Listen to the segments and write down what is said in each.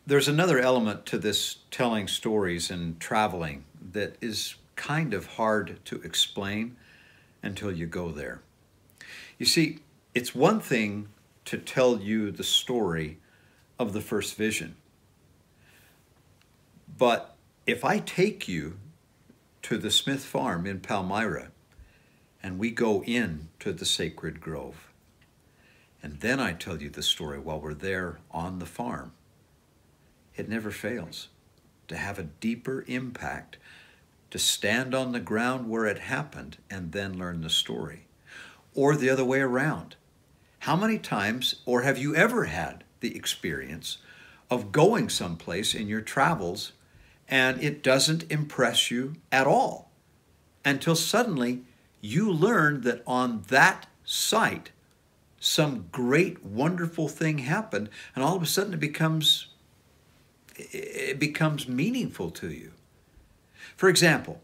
There's another element to this telling stories and traveling that is kind of hard to explain until you go there. You see, it's one thing to tell you the story of the first vision. But if I take you to the Smith farm in Palmyra and we go in to the sacred grove, and then I tell you the story while we're there on the farm, it never fails to have a deeper impact, to stand on the ground where it happened and then learn the story. Or the other way around. How many times, or have you ever had the experience of going someplace in your travels and it doesn't impress you at all until suddenly you learn that on that site some great, wonderful thing happened, and all of a sudden it becomes meaningful to you. For example,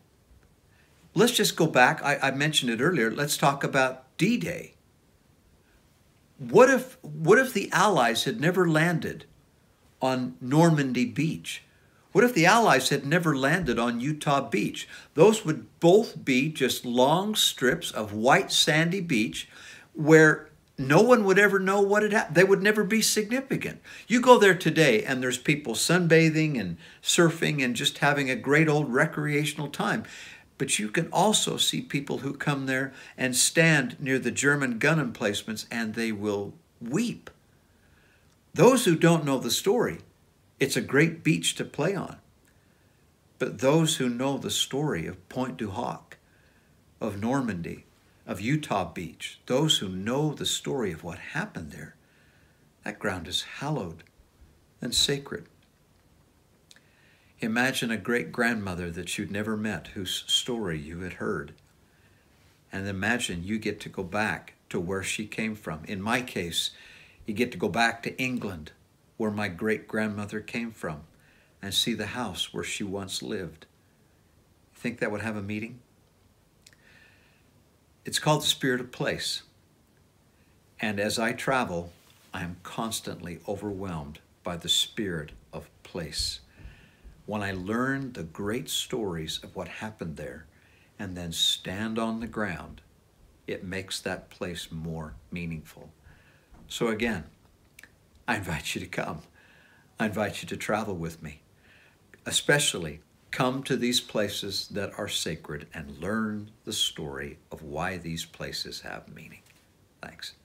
let's just go back. I mentioned it earlier. Let's talk about D-Day. What if the Allies had never landed on Normandy Beach? What if the Allies had never landed on Utah Beach? Those would both be just long strips of white sandy beach where no one would ever know what had happened. They would never be significant. You go there today and there's people sunbathing and surfing and just having a great old recreational time. But you can also see people who come there and stand near the German gun emplacements and they will weep. Those who don't know the story, it's a great beach to play on. But those who know the story of Pointe du Hoc, of Normandy, of Utah Beach, those who know the story of what happened there, that ground is hallowed and sacred. Imagine a great-grandmother that you'd never met, whose story you had heard. And imagine you get to go back to where she came from. In my case, you get to go back to England, where my great-grandmother came from, and see the house where she once lived. You think that would have a meaning? It's called the spirit of place. And as I travel, I am constantly overwhelmed by the spirit of place. When I learn the great stories of what happened there and then stand on the ground, it makes that place more meaningful. So again, I invite you to come. I invite you to travel with me. Especially come to these places that are sacred and learn the story of why these places have meaning. Thanks.